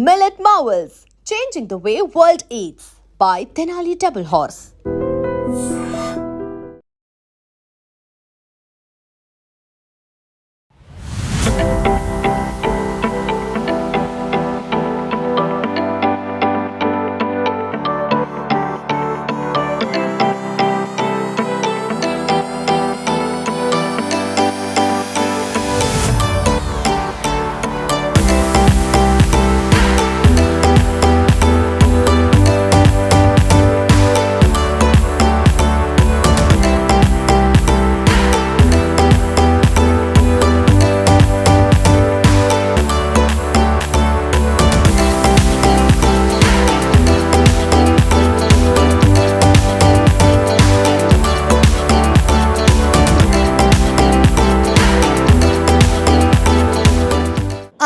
Millet Marvels, changing the way world eats by Tenali Double Horse.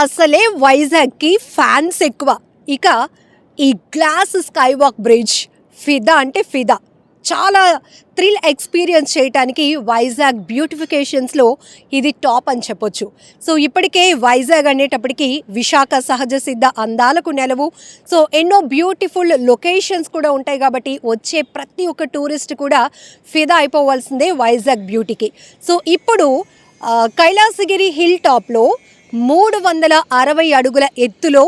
అసలే వైజాగ్కి fans ఎక్కువ. ఇక ఈ గ్లాస్ స్కై వాక్ బ్రిడ్జ్ ఫిదా అంటే ఫిదా. చాలా థ్రిల్ ఎక్స్పీరియన్స్ చేయడానికి వైజాగ్ బ్యూటిఫికేషన్స్లో ఇది టాప్ అని చెప్పొచ్చు. సో ఇప్పటికే వైజాగ్ అనేటప్పటికి విశాఖ సహజ సిద్ధ అందాలకు నెలవు. సో ఎన్నో బ్యూటిఫుల్ లొకేషన్స్ కూడా ఉంటాయి కాబట్టి వచ్చే ప్రతి ఒక్క టూరిస్ట్ కూడా ఫిదా అయిపోవాల్సిందే వైజాగ్ బ్యూటీకి. సో ఇప్పుడు కైలాసగిరి హిల్ టాప్లో 360 అడుగుల ఎత్తులో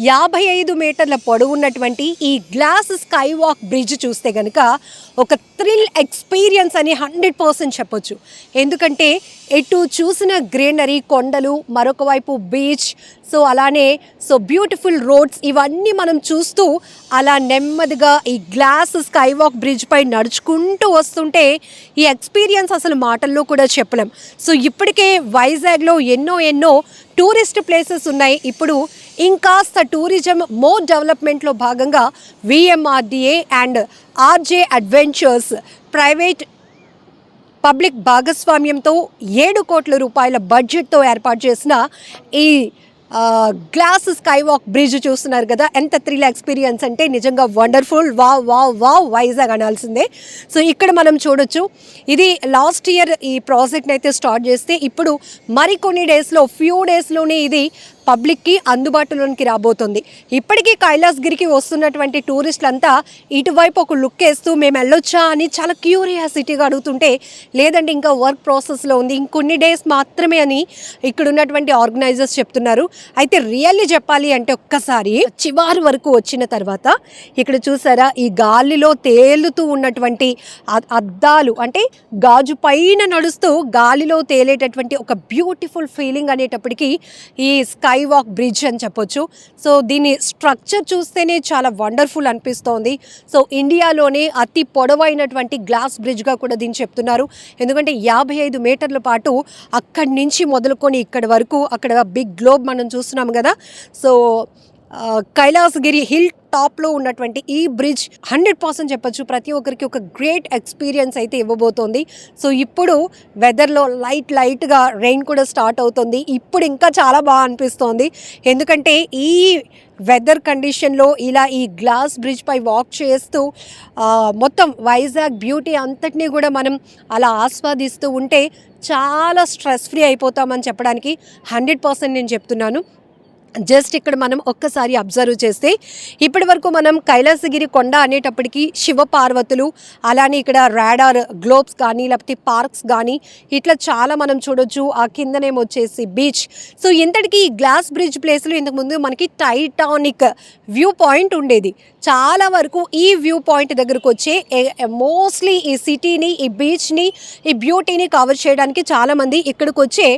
55 మీటర్ల పొడవున్నటువంటి ఈ గ్లాస్ స్కై వాక్ బ్రిడ్జ్ చూస్తే కనుక ఒక థ్రిల్ ఎక్స్పీరియన్స్ అని 100% చెప్పొచ్చు. ఎందుకంటే ఎటు చూసిన గ్రీనరీ, కొండలు, మరొక వైపు బీచ్, సో అలానే బ్యూటిఫుల్ రోడ్స్, ఇవన్నీ మనం చూస్తూ అలా నెమ్మదిగా ఈ గ్లాస్ స్కై వాక్ బ్రిడ్జ్ పై నడుచుకుంటూ వస్తుంటే ఈ ఎక్స్పీరియన్స్ అసలు మాటల్లో కూడా చెప్పలేం. సో ఇప్పటికే వైజాగ్లో ఎన్నో టూరిస్ట్ ప్లేసెస్ ఉన్నాయి. ఇప్పుడు ఇంకాస్త టూరిజం మోర్ డెవలప్మెంట్లో భాగంగా VMRDA and RJ adventures private public భాగస్వామ్యంతో 7 కోట్ల రూపాయల బడ్జెట్తో ఏర్పాటు చేసిన ఈ గ్లాస్ స్కై వాక్ బ్రిడ్జ్ చూస్తున్నారు కదా, ఎంత థ్రిల్ ఎక్స్పీరియన్స్ అంటే నిజంగా వండర్ఫుల్. వావ్ వైజాగ్ అనాల్సిందే. సో ఇక్కడ మనం చూడొచ్చు, ఇది లాస్ట్ ఇయర్ ఈ ప్రాజెక్ట్ని అయితే స్టార్ట్ చేస్తే ఇప్పుడు మరికొన్ని ఫ్యూ డేస్లోనే ఇది పబ్లిక్కి అందుబాటులోనికి రాబోతుంది. ఇప్పటికీ కైలాసగిరికి వస్తున్నటువంటి టూరిస్టులంతా ఇటువైపు ఒక లుక్ వేస్తూ మేము వెళ్ళొచ్చా అని చాలా క్యూరియాసిటీగా అడుగుతుంటే, లేదంటే ఇంకా వర్క్ ప్రాసెస్లో ఉంది, ఇంకొన్ని డేస్ మాత్రమే అని ఇక్కడ ఉన్నటువంటి ఆర్గనైజర్స్ చెప్తున్నారు. అయితే రియల్లీ చెప్పాలి అంటే ఒక్కసారి చివరి వరకు వచ్చిన తర్వాత ఇక్కడ చూసారా, ఈ గాలిలో తేలుతూ ఉన్నటువంటి అద్దాలు, అంటే గాజు పైన నడుస్తూ గాలిలో తేలేటటువంటి ఒక బ్యూటిఫుల్ ఫీలింగ్ అనేటప్పటికీ ఈ స్కై వాక్ బ్రిడ్జ్ అని చెప్పొచ్చు. సో దీని స్ట్రక్చర్ చూస్తేనే చాలా వండర్ఫుల్ అనిపిస్తోంది. సో ఇండియాలోనే అతి పొడవైనటువంటి గ్లాస్ బ్రిడ్జ్గా కూడా దీన్ని చెప్తున్నారు. ఎందుకంటే 55 మీటర్ల పాటు అక్కడి నుంచి మొదలుకొని ఇక్కడి వరకు, అక్కడ బిగ్ గ్లోబ్ మనం చూస్తున్నాం కదా. సో కైలాసగిరి హిల్ టాప్లో ఉన్నటువంటి ఈ బ్రిడ్జ్ 100% చెప్పచ్చు ప్రతి ఒక్కరికి ఒక గ్రేట్ ఎక్స్పీరియన్స్ అయితే ఇవ్వబోతోంది. సో ఇప్పుడు వెదర్లో లైట్గా రెయిన్ కూడా స్టార్ట్ అవుతుంది. ఇప్పుడు ఇంకా చాలా బాగా అనిపిస్తోంది. ఎందుకంటే ఈ వెదర్ కండిషన్లో ఇలా ఈ గ్లాస్ బ్రిడ్జ్ పై వాక్ చేస్తూ మొత్తం వైజాగ్ బ్యూటీ అంతటినీ కూడా మనం అలా ఆస్వాదిస్తూ ఉంటే చాలా స్ట్రెస్ ఫ్రీ అయిపోతామని చెప్పడానికి 100% నేను చెప్తున్నాను. జస్ట్ ఇక్కడ మనం ఒక్కసారి అబ్జర్వ్ చేస్తే ఇప్పటి వరకు మనం కైలాసగిరి కొండ అనేటప్పటికీ శివపార్వతులు, అలానే ఇక్కడ రాడార్ గ్లోబ్స్ కానీ లేకపోతే పార్క్స్ కానీ ఇట్లా చాలా మనం చూడొచ్చు. ఆ కిందనేమో వచ్చేసి బీచ్. సో ఇంతటికి ఈ గ్లాస్ బ్రిడ్జ్ ప్లేస్లో ఇంతకుముందు మనకి టైటానిక్ వ్యూ పాయింట్ ఉండేది. చాలా వరకు ఈ వ్యూ పాయింట్ దగ్గరకు వచ్చే మోస్ట్లీ ఈ సిటీని, ఈ బీచ్ని, ఈ బ్యూటీని కవర్ చేయడానికి చాలామంది ఇక్కడికి వచ్చే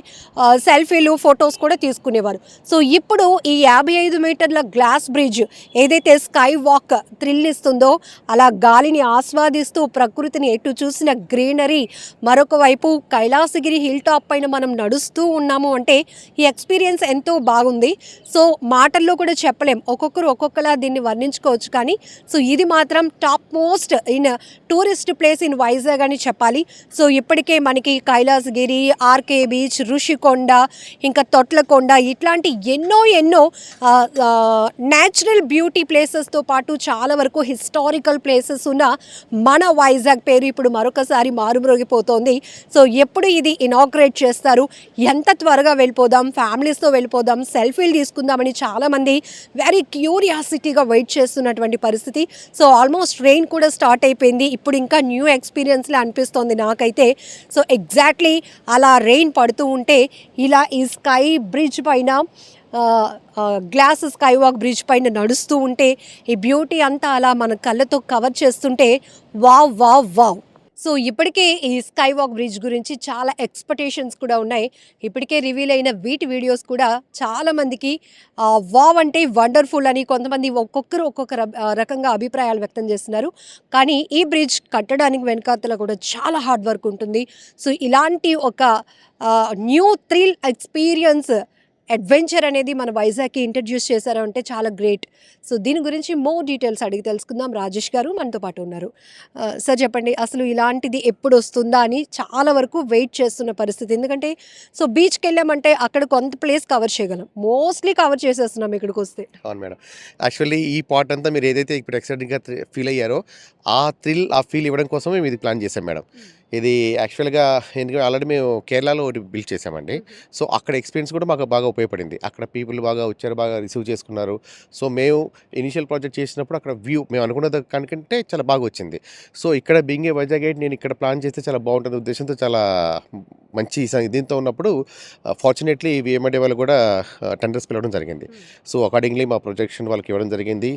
సెల్ఫీలు, ఫొటోస్ కూడా తీసుకునేవారు. సో ఇప్పుడు ఈ 55 మీటర్ల గ్లాస్ బ్రిడ్జ్ ఏదైతే స్కై వాక్ థ్రిల్ ఇస్తుందో, అలా గాలిని ఆస్వాదిస్తూ ప్రకృతిని ఎటు చూసిన గ్రీనరీ, మరొక వైపు కైలాసగిరి హిల్ టాప్ పైన మనం నడుస్తూ ఉన్నాము అంటే ఈ ఎక్స్పీరియన్స్ ఎంతో బాగుంది. సో మాటల్లో కూడా చెప్పలేం, ఒక్కొక్కరు ఒక్కొక్కలా దీన్ని వర్ణించుకోవచ్చు. కానీ సో ఇది మాత్రం top most in tourist place in Vizag అని చెప్పాలి. సో ఇప్పటికే మనకి కైలాసగిరి, ఆర్కే బీచ్, ఋషికొండ, ఇంకా తొట్లకొండ ఇట్లాంటి ఎన్నో ఎన్నో న్యాచురల్ బ్యూటీ ప్లేసెస్తో పాటు చాలా వరకు హిస్టారికల్ ప్లేసెస్ ఉన్న మన వైజాగ్ పేరు ఇప్పుడు మరొకసారి మారుమ్రోగిపోతోంది. సో ఎప్పుడు ఇది ఇనాగ్రేట్ చేస్తారు, ఎంత త్వరగా వెళ్ళిపోదాం, ఫ్యామిలీస్తో వెళ్ళిపోదాం, సెల్ఫీలు తీసుకుందామని చాలామంది వెరీ క్యూరియాసిటీగా వెయిట్ చేస్తున్నటువంటి పరిస్థితి. సో ఆల్మోస్ట్ రెయిన్ కూడా స్టార్ట్ అయిపోయింది. ఇప్పుడు ఇంకా న్యూ ఎక్స్పీరియన్స్లా అనిపిస్తోంది నాకైతే. సో ఎగ్జాక్ట్లీ అలా రెయిన్ పడుతూ ఉంటే ఇలా ఈ స్కై బ్రిడ్జ్ పైన గ్లాస్ స్కై వాక్ బ్రిడ్జ్ పైన నడుస్తూ ఉంటే ఈ బ్యూటీ అంతా అలా మన కళ్ళతో కవర్ చేస్తుంటే వావ్ వావ్ వావ్. సో ఇప్పటికే ఈ స్కై వాక్ బ్రిడ్జ్ గురించి చాలా ఎక్స్పెక్టేషన్స్ కూడా ఉన్నాయి. ఇప్పటికే రివీల్ అయిన వీటి వీడియోస్ కూడా చాలామందికి వావ్ అంటే వండర్ఫుల్ అని, కొంతమంది ఒక్కొక్కరు ఒక్కొక్క రకంగా అభిప్రాయాలు వ్యక్తం చేస్తున్నారు. కానీ ఈ బ్రిడ్జ్ కట్టడానికి వెనకాతల కూడా చాలా హార్డ్ వర్క్ ఉంటుంది. సో ఇలాంటి ఒక న్యూ థ్రిల్ ఎక్స్పీరియన్స్ అడ్వెంచర్ అనేది మన వైజాగ్కి ఇంట్రడ్యూస్ చేశారు అంటే చాలా గ్రేట్. సో దీని గురించి మోర్ డీటెయిల్స్ అడిగి తెలుసుకుందాం. రాజేష్ గారు మనతో పాటు ఉన్నారు. సార్ చెప్పండి, అసలు ఇలాంటిది ఎప్పుడు వస్తుందా అని చాలా వరకు వెయిట్ చేస్తున్న పరిస్థితి. ఎందుకంటే సో బీచ్కి వెళ్ళామంటే అక్కడ కొంత ప్లేస్ కవర్ చేయగలం, మోస్ట్లీ కవర్ చేసేస్తున్నాం ఇక్కడికి వస్తే. అవును మేడం. యాక్చువల్లీ ఈ పార్ట్ అంతా మీరు ఏదైతే ఇప్పుడు ఎక్సైటింగ్గా ఫీల్ అయ్యారో ఆ ఫీల్ ఇవ్వడం కోసమే మేము ఇది ప్లాన్ చేసాం మేడం. ఇది యాక్చువల్గా ఎందుకంటే ఆల్రెడీ మేము కేరళలో ఒకటి బిల్డ్ చేసామండి. సో అక్కడ ఎక్స్పీరియన్స్ కూడా మాకు బాగా ఉపయోగపడింది. అక్కడ పీపుల్ బాగా వచ్చారు, బాగా రిసీవ్ చేసుకున్నారు. సో మేము ఇనిషియల్ ప్రాజెక్ట్ చేసినప్పుడు అక్కడ వ్యూ మేము అనుకున్న దానికంటే చాలా బాగా వచ్చింది. సో ఇక్కడ బీయింగ్ ఏ వైజాగ్ గైడ్ నేను ఇక్కడ ప్లాన్ చేస్తే చాలా బాగుంటుంది ఉద్దేశంతో చాలా మంచి దీంతో ఉన్నప్పుడు ఫార్చునేట్లీ విఎంఐడి వాళ్ళు కూడా టెండర్స్ పిలవడం జరిగింది. సో అకార్డింగ్లీ మా ప్రొజెక్షన్ వాళ్ళకి ఇవ్వడం జరిగింది.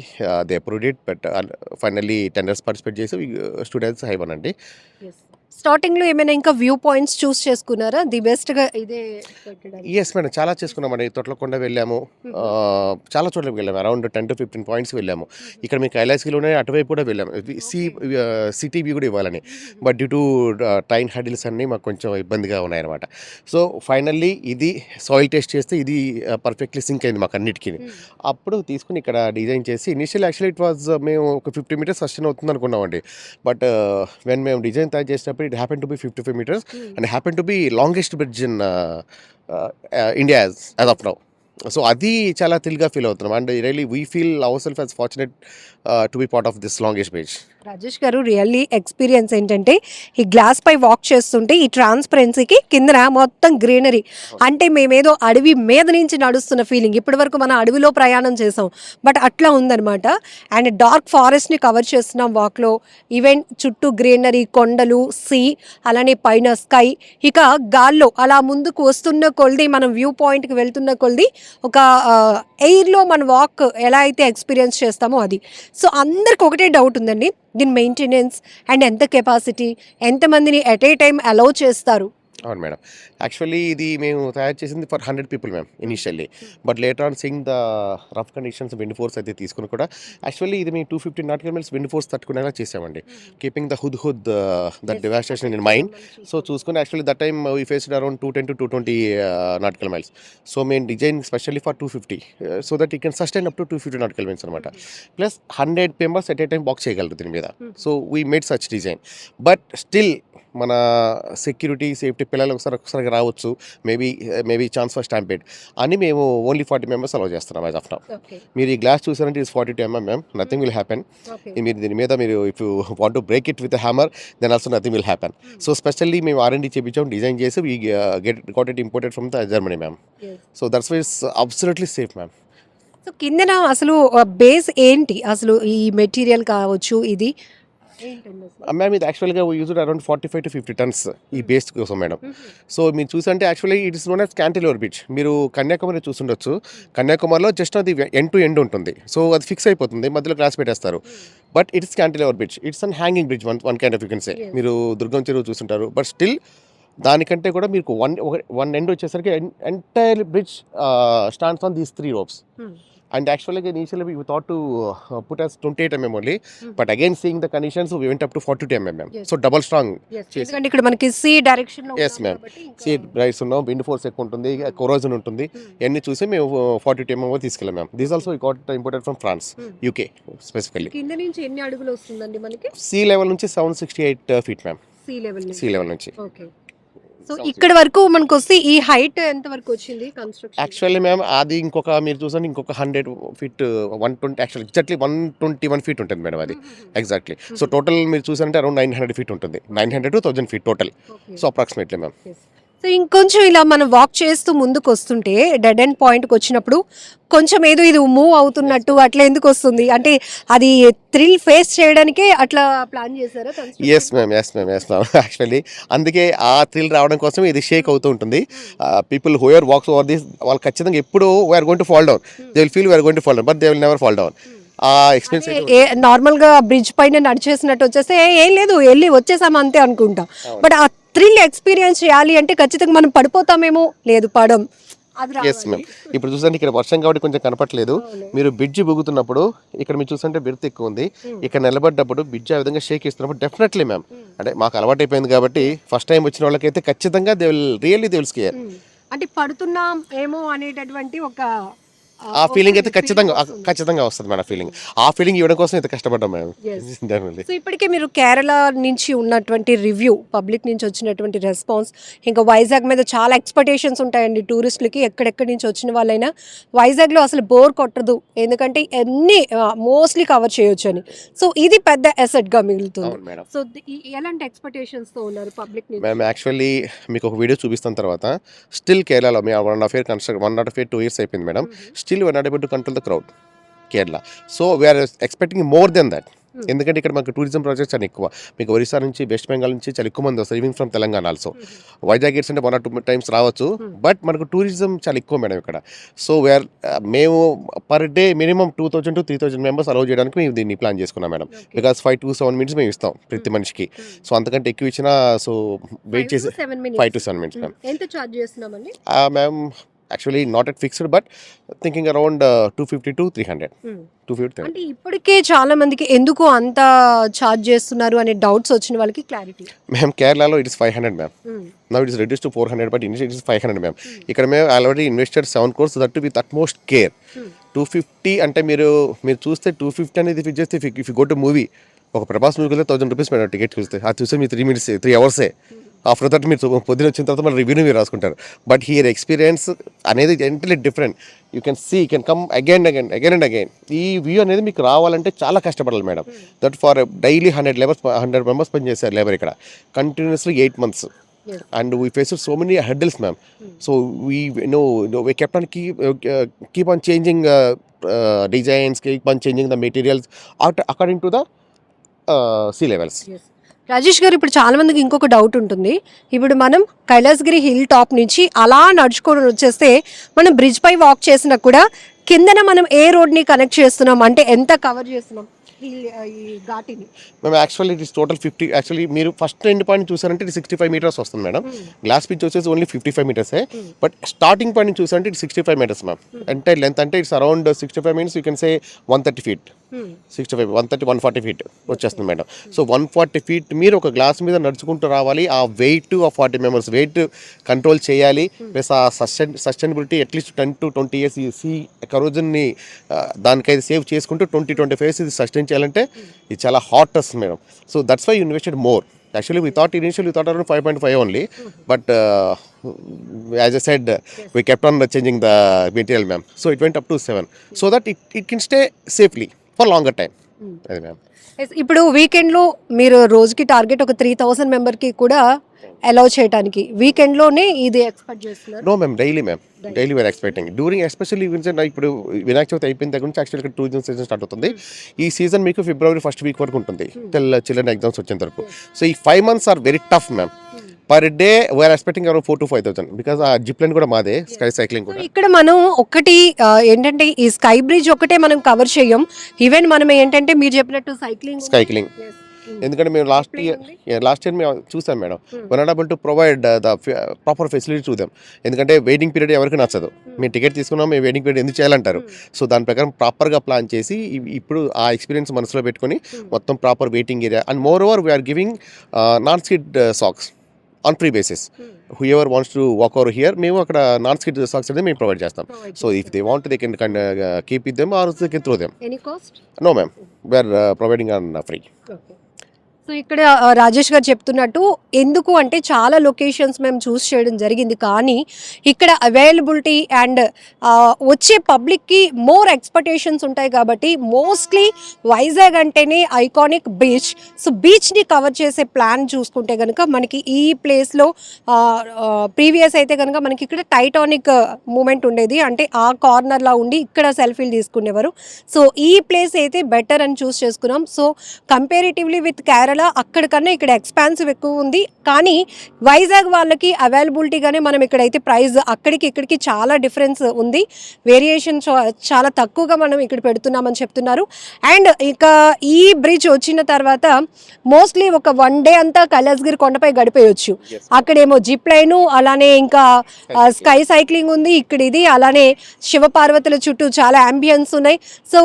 They approved it. But finally tenders participate చేసి స్టూడెంట్స్ హైవన్ అండి. స్టార్టింగ్లో ఏమైనా ఇంకా వ్యూ పాయింట్స్ చూస్ చేసుకున్నారా ది బెస్ట్గా ఇదే? ఎస్ మేడం, చాలా చేసుకున్నామండి. తొట్లకొండ వెళ్ళాము, చాలా చోట్లకి వెళ్ళాము. అరౌండ్ 10 to 15 పాయింట్స్ వెళ్ళాము. ఇక్కడ మీకు కైలాసగిరిలోనే అటువైపు కూడా వెళ్ళాము, సిటీ వ్యూ కూడా ఇవ్వాలని. But due to train hurdles అన్నీ మాకు కొంచెం ఇబ్బందిగా ఉన్నాయన్నమాట. సో ఫైనల్లీ ఇది సాయిల్ టెస్ట్ చేస్తే ఇది పర్ఫెక్ట్లీ సింక్ అయింది మాకు అన్నిటికీ. అప్పుడు తీసుకుని ఇక్కడ డిజైన్ చేసి ఇనిషియల్ యాక్చువల్లీ ఇట్ వాజ్ మేము ఒక 50 meters సస్టైన్ అవుతుంది అనుకున్నామండి. బట్ వెన్ మేము డిజైన్ తయారు చేసినప్పుడు it happened to be 55 meters and happened to be longest bridge in India as of now. So అది చాలా థ్రిల్గా ఫీల్ అవుతున్నాం. And really we feel our self as fortunate to be part of this longest bridge. Rajesh గారు, really experience ఏంటంటే ఈ glass పై walk చేస్తుంటే ఈ ట్రాన్స్పరెన్సీకి కిందన మొత్తం గ్రీనరీ, అంటే మేమేదో అడవి మీద నుంచి నడుస్తున్న ఫీలింగ్. ఇప్పటి వరకు మనం అడవిలో ప్రయాణం చేసాం, బట్ అట్లా ఉందన్నమాట. అండ్ డార్క్ ఫారెస్ట్ని కవర్ చేస్తున్నాం వాక్లో. ఈవెన్ చుట్టూ గ్రీనరీ, కొండలు, సీ, అలానే పైన స్కై. ఇక గాల్లో అలా ముందుకు వస్తున్న కొలది, మనం వ్యూ పాయింట్కి వెళ్తున్న కొలది ఒక ఎయిర్లో మన వాక్ ఎలా అయితే ఎక్స్పీరియన్స్ చేస్తామో అది. సో అందరికి ఒకటే డౌట్ ఉందండి, దీని మెయింటెనెన్స్ అండ్ ఎంత కెపాసిటీ, ఎంతమందిని ఎట్ ఏ టైం అలౌ చేస్తారు? అవును మేడం. యాక్చువల్లీ ఇది మేము తయారు చేసింది for 100 people ma'am initially. But later on seeing the rough conditions wind force అయితే తీసుకుని కూడా యాక్చువల్లీ ఇది మేము 250 nautical miles విండ్ ఫోర్స్ తట్టుకునేలా చేసామండి. Keeping the Hudhud that devastation in mind. So చూసుకుని actually that time we faced around 210 to 220 nautical miles. So మేము design specially for 250 so that you can sustain up to 250 nautical miles అనమాట. Plus 100 members at a time walk చేయగలరు దీని మీద. So we made such design. But still మన security, safety, పిల్లలు ఒకసారి రావచ్చు, maybe chance for stampede అని మేము ఓన్లీ 40 members అలౌ చేస్తున్నాం యాజ్ ఆఫ్ నౌ. మీరు ఈ గ్లాస్ చూసారంటే it's 42 mm ma'am. Nothing will happen. మీరు దీని మీద మీరు if you want to break it with hammer then also nothing will happen. So specially మేము R&D చేయించాం, డిజైన్ చేసి we got it imported from the Germany ma'am. So that's why it's absolutely safe ma'am. So కిందన అసలు base ఏంటి, అసలు ఈ material కావచ్చు ఇది మ్యామ్? ఇది యాక్చువల్గా యూజ్డ్ అరౌండ్ 45 to 50 tons ఈ బేస్ కోసం మేడం. సో మీరు చూసంటే actually it is known as cantilever beach. మీరు కన్యాకుమారి చూసుండొచ్చు. కన్యాకుమారిలో జస్ట్ అది ఎండ్ టు ఎండ్ ఉంటుంది. సో అది ఫిక్స్ అయిపోతుంది, మధ్యలో గ్లాస్ పెట్టేస్తారు. But it's cantilever beach, it's an hanging bridge, one kind of you can say. మీరు దుర్గం చెరువు చూసుంటారు, బట్ స్టిల్ దానికంటే కూడా మీకు వన్ ఎండ్ వచ్చేసరికి entire bridge stands on these 3 ropes. And actually initially we thought to put as 28 mm only, but again seeing the conditions we went up to 42 mm. So double strong. ఎందుకంటే ఇక్కడ మనకి see direction లో yes ma'am, see rights ఉన్నాం, wind force ఎక్కువ ఉంటుంది, కొరోజన్ ఉంటుంది, ఇవన్నీ చూసి మేము 42 mm తీసుకెళ్ళాం ma'am. This also got imported from France, UK specifically. కింద నుంచి ఎన్ని అడుగులు వస్తుందండి మనకి? సీ లెవెల్ నుంచి 768 feet ma'am. Sea level sea level నుంచి. ఓకే. సో ఇక్కడ వరకు మనకు వస్తే ఈ హైట్ ఎంత వరకు వచ్చింది కన్స్ట్రక్షన్? యాక్చువల్లీ మ్యామ్ అది మీరు చూసండి ఇంకొక 100 ఫీట్ 120 యాక్చువల్లీ ఎగ్జాక్ట్లీ 121 ఫీట్ ఉంటుంది మేడం అది ఎగ్జాక్ట్లీ. సో టోటల్ మీరు చూసారంటే అరౌండ్ 900 ఫీట్ ఉంటుంది, 900 to 1000 feet total. So approximately ma'am. So ఇంకొంచెం ఇలా మనం వాక్ చేస్తూ ముందుకు వస్తుంటే డెడ్ ఎండ్ పాయింట్కి వచ్చినప్పుడు కొంచెం ఏదో ఇది మూవ్ అవుతున్నట్టు అట్లా ఎందుకు వస్తుంది? అంటే అది థ్రిల్ ఫేస్ చేయడానికే అట్లా ప్లాన్ చేశారా? ఎస్ మ్యామ్ యాక్చువల్లీ అందుకే ఆ థ్రిల్ రావడం కోసం ఇది షేక్ అవుతూ ఉంటుంది. People who are walks over this వాళ్ళు ఖచ్చితంగా ఎప్పుడు we are going to fall down, they will feel we are going to fall down but they will never fall down. ఆ ఎక్స్పీరియన్స్ నార్మల్గా బ్రిడ్జ్ పైన నడిచేసినట్టు వచ్చేస్తే ఏం లేదు వెళ్ళి వచ్చేసాము అంతే అనుకుంటాం. బట్ ఆ థ్రిల్ ఎక్స్పీరియన్స్ చేయాలి అంటే ఖచ్చితంగా మనం పడిపోతామేమో, లేదు పడం. Yes ma'am. ఇప్పుడు చూసండి ఇక్కడ వర్షం కాబట్టి కొంచెం కనపట్లేదు. మీరు బ్రిడ్జ్ బుగుతున్నప్పుడు ఇక్కడ మీరు చూస్తుంటే బెర్త్ ఎక్కువ ఉంది, ఇక్కడ నిలబడ్డప్పుడు బ్రిడ్జ్ ఆ విధంగా షేక్ ఇస్తున్నప్పుడు డెఫినెట్లీ మ్యామ్ అంటే మాకు అలవాటు అయిపోయింది కాబట్టి ఫస్ట్ టైం వచ్చిన వాళ్ళకైతే ఖచ్చితంగా they will really they will scare. అంటే పడుతున్నాం ఏమో అనేటటువంటి ఒక ఆ ఫీలింగ్ అయితే ఖచ్చితంగా వస్తుంది మేడం. ఆ ఫీలింగ్ ఇవ్వడం కోసం అయితే కష్టపడ్డాం మేడం. సో ఇప్పటికే మీరు కేరళ నుంచి ఉన్నటువంటి రివ్యూ, పబ్లిక్ నుంచి వచ్చినటువంటి రెస్పాన్స్, ఇంకా వైజాగ్ మీద చాలా ఎక్స్పెక్టేషన్స్ ఉంటాయండి టూరిస్టులకి. ఎక్కడెక్కడి నుంచి వచ్చిన వాళ్ళైనా వైజాగ్లో అసలు బోర్ కొట్టదు, ఎందుకంటే అన్ని మోస్ట్లీ కవర్ చేయొచ్చు అని. సో ఇది పెద్ద అసెట్గా మిగులుతుంది. సో ఎలాంటి ఎక్స్పెక్టేషన్స్తో ఉన్నారు పబ్లిక్ నుంచి? మేము యాక్చువల్లీ మీకు ఒక వీడియో చూపిస్తాం తర్వాత స్టిల్ కేరళలో మేము 1.5 2 years అయిపోయింది madam. Still we are not able to control the crowd, Kerala. So we are expecting more than that. ఎందుకంటే ఇక్కడ మనకు టూరిజం ప్రాజెక్ట్స్ అని ఎక్కువ, మీకు ఒరిస్సా నుంచి వెస్ట్ బెంగాల్ నుంచి చాలా ఎక్కువ మంది వస్తారు, even from Telangana also. Vizag gates అంటే 1 or 2 times రావచ్చు, బట్ మనకు టూరిజం చాలా ఎక్కువ మేడం ఇక్కడ. సో వీఆర్ మేము per day minimum 2000 to 3000 members allow చేయడానికి మేము దీన్ని ప్లాన్ చేసుకున్నాం మేడం. బికాస్ 5 to 7 minutes మేము ఇస్తాం ప్రతి మనిషికి. సో అంతకంటే ఎక్కువ ఇచ్చినా సో వెయిట్ చేసి 5 to 7 minutes మ్యామ్. ఎంత ఛార్జ్ చేస్తున్నామండి ma'am? Actually not at fixed but thinking around 250 to 300. 250. అంటే ఇప్పటికే చాలా మందికి ఎందుకు అంత ఛార్జ్ చేస్తున్నారు అనే డౌట్స్ వచ్చిన వాళ్ళకి క్లారిటీ. మేము కేరళలో it is 500 ma'am. Now it is reduce to 400 but initial it is 500 ma'am. ఇక్కడ మేము already invested 7 crores that with utmost care. 250 అంటే మీరు చూస్తే 250 అనేది if just if you go to movie, ఒక ప్రభాస్ మూవీకి వెళ్తే 1000 rupees మేడం టికెట్ చూస్తే. అది చూస్తే మీరు 3 hours. ఆఫ్టర్ దట్ మీరు పొద్దున వచ్చిన తర్వాత మన రివ్యూని మీరు రాసుకుంటారు. బట్ హియర్ ఎక్స్పీరియన్స్ అనేది entirely different. You can see, you can come again and again. ఈ వ్యూ అనేది మీకు రావాలంటే చాలా కష్టపడాలి madam. That for daily 100 members పని చేశారు లేబర్ ఇక్కడ continuously 8 months. And we faced so many hurdles, ma'am. So we kept on keep on changing designs, keep on changing the materials according to the sea levels. Yes. Rajesh గారు, ఇప్పుడు చాలా మందికి ఇంకొక doubt ఉంటుంది. ఇప్పుడు మనం కైలాసగిరి హిల్ టాప్ నుంచి అలా నడుచుకొని వచ్చేస్తే మనం బ్రిడ్జ్ పై వాక్ చేసినా కూడా కిందన మనం ఏ రోడ్ని కనెక్ట్ చేస్తున్నాం, అంటే ఎంత కవర్ చేస్తున్నాం ఈ ఘాటిని? మేము actually it is total 50. Actually మీరు ఫస్ట్ ఎండ్ పాయింట్ చూసారంటే ఇది 65 meters వస్తుంది మేడం. గ్లాస్ పిచ్ వచ్చేసి only 55 meters. But starting point చూసారంటే ఇది 65 meters మ్యామ్. అంటే లెంత్ అంటే it's around 65 minutes, you can say 130 feet. 65, 130, 140 feet వచ్చేస్తుంది మేడం. సో 140 feet మీరు ఒక గ్లాస్ మీద నడుచుకుంటూ రావాలి. ఆ వెయిట్ ఆ 40 members వెయిట్ కంట్రోల్ చేయాలి. ప్లస్ ఆ సస్టైనబిలిటీ అట్లీస్ట్ 10 to 20 years ఈ సీ కరోజన్ని దానికైతే సేవ్ చేసుకుంటూ 20-25 years ఇది సస్టైన్ చేయాలంటే ఇది చాలా హాట్ వస్తుంది madam. So that's why you invested more. Actually, we thought around 5.5 only, but as I said, we kept on changing the material, ma'am. So it went up to 7, so that it can stay safely for longer time. Yes, ma'am. ఇప్పుడు వీకెండ్లో మీరు రోజుకి target ఒక 3000 మెంబర్కి కూడా allow చేయడానికి వీకెండ్లోనే ఇది expect చేస్తున్నారు? No ma'am, daily we are expecting during especially ఇప్పుడు వినాయక చవితి అయిపోయిన దగ్గర నుంచి యాక్చువల్గా టూరిజం సీజన్ స్టార్ట్ అవుతుంది. ఈ సీజన్ మీకు February 1st week వరకు ఉంటుంది చిల్డ్రన్ ఎగ్జామ్స్ వచ్చేంత వరకు. సో ఈ 5 months are very tough ma'am. Per day we are expecting around 4 to 5,000 because ఆ జిప్ లైన్ కూడా మాదే, స్కై సైక్లింగ్ కూడా. ఇక్కడ మనం ఒకటి ఏంటంటే ఈ స్కై బ్రిడ్జ్ ఒకటే మనం కవర్ చేయం, ఈవెన్ మనం ఏంటంటే మీరు చెప్పినట్టు సైక్లింగ్ ఎందుకంటే మేము లాస్ట్ ఇయర్ మేము చూసాం madam. One not able to provide the proper facility to them. ఎందుకంటే వెయిటింగ్ పీరియడ్ ఎవరికి నచ్చదు. మేము టికెట్ తీసుకున్నాం, మేము వెయిటింగ్ పీరియడ్ ఎందుకు చేయాలంటారు. సో దాని ప్రకారం ప్రాపర్గా ప్లాన్ చేసి ఇప్పుడు ఆ ఎక్స్పీరియన్స్ మనసులో పెట్టుకొని మొత్తం proper waiting area and more over we are giving non skid socks on free basis. Who ever wants to walk over here మేము అక్కడ నాన్ స్కిడ్ సాక్స్ అనేది మేము ప్రొవైడ్ చేస్తాం. So if they want they can keep it them or they can throw them. Any cost? No ma'am, we are providing on free. So ఇక్కడ రాజేష్ గారు చెప్తున్నట్టు ఎందుకు అంటే చాలా లొకేషన్స్ మేము చూస్ చేయడం జరిగింది, కానీ ఇక్కడ అవైలబిలిటీ అండ్ వచ్చే పబ్లిక్కి మోర్ ఎక్స్పెక్టేషన్స్ ఉంటాయి కాబట్టి మోస్ట్లీ వైజాగ్ అంటేనే ఐకానిక్ బీచ్. సో బీచ్ని కవర్ చేసే ప్లాన్ చూసుకుంటే కనుక మనకి ఈ ప్లేస్లో ప్రీవియస్ అయితే కనుక మనకి ఇక్కడ టైటానిక్ మూమెంట్ ఉండేది, అంటే ఆ కార్నర్లా ఉండి ఇక్కడ సెల్ఫీలు తీసుకునేవారు. సో ఈ ప్లేస్ అయితే బెటర్ అని చూస్ చేసుకున్నాం. సో కంపారిటివ్లీ విత్ కేరళ అక్కడికన్నా ఇక్కడ ఎక్స్పాన్సివ్ ఎక్కువ ఉంది, కానీ వైజాగ్ వాళ్ళకి అవైలబిలిటీగానే మనం ఇక్కడైతే ప్రైస్ అక్కడికి ఇక్కడికి చాలా డిఫరెన్స్ ఉంది, వేరియేషన్ చాలా తక్కువగా మనం ఇక్కడ పెడుతున్నామని చెప్తున్నారు. అండ్ ఇక ఈ బ్రిడ్జ్ వచ్చిన తర్వాత మోస్ట్లీ ఒక 1 డే అంతా కైలాసగిరి కొండపై గడిపేయచ్చు. అక్కడేమో జిప్ లైను, అలానే ఇంకా స్కై సైక్లింగ్ ఉంది, ఇక్కడ ఇది అలానే శివపార్వతుల చుట్టూ చాలా అంబియన్స్ ఉన్నాయి. సో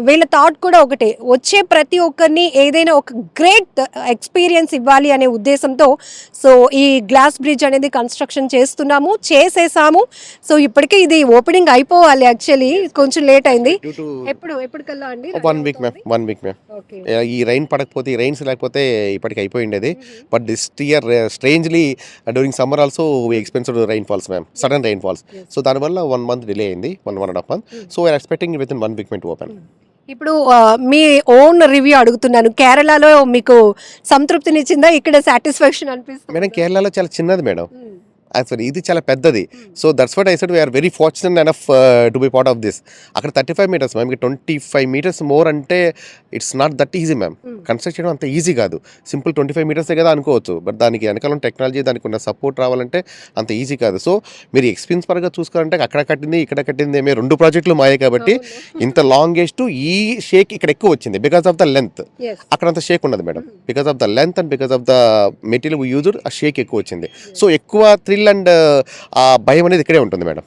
వీళ్ళ థాట్ కూడా ఒకటే, వచ్చే ప్రతి ఒక్కరిని ఏదైనా ఒక గ్రేట్ ఎక్స్పీరియన్స్ ఇవ్వాలి అనే ఉద్దేశంతో సో ఈ గ్లాస్ బ్రిడ్జ్ అనేది కన్స్ట్రక్షన్ చేసేసాము. సో ఇప్పటికే ఇది ఓపెనింగ్ అయిపోవాలి, యాక్చువల్లీ కొంచెం లేట్ అయింది. ఎప్పటికల్లా అండి? 1 వీక్ మ్యామ్. ఈ రైన్ పడకపోతే, ఈ రైన్స్ లేకపోతే ఇప్పటికి అయిపోయిండేది. But this year strangely during summer also we experienced rain falls ma'am, sudden rain falls. So దానివల్ల 1 మంత్ డిలే అయింది, 1.5 month. So we are expecting with in 1 week to open. ఇప్పుడు మీ ఓన్ రివ్యూ అడుగుతున్నాను, కేరళలో మీకు సంతృప్తినిచ్చిందా, ఇక్కడ సాటిస్ఫాక్షన్ అనిపిస్తుంది? మేడం కేరళలో చాలా చిన్నది మేడం, యాక్చువల్లీ ఇది చాలా పెద్దది. So that's what I said we are very fortunate enough to be part of this. అక్కడ 35 meters మ్యామ్, ఇక్కడ 25 meters మోర్ అంటే it's not that easy ma'am. Construct చేయడం అంత ఈజీ కాదు, సింపుల్ 25 meters కదా అనుకోవచ్చు, బట్ దానికి వెనకాల టెక్నాలజీ, దానికి ఉన్న సపోర్ట్ రావాలంటే అంత ఈజీ కాదు. సో మీరు ఎక్స్పీరియన్స్ పరంగా చూసుకోవాలంటే అక్కడ కట్టింది ఇక్కడ కట్టింది మేము 2 ప్రాజెక్టులు మాయే కాబట్టి ఇంత లాంగెస్ట్ ఈ షేక్ ఇక్కడ ఎక్కువ వచ్చింది బికాస్ ఆఫ్ ద లెంత్. అక్కడ అంత షేక్ ఉన్నది madam, because of the length and because of the material used ఆ షేక్ ఎక్కువ వచ్చింది. సో ఎక్కువ థ్రిల్ అండ్ ఆ భయం అనేది ఇక్కడే ఉంటుంది మేడం.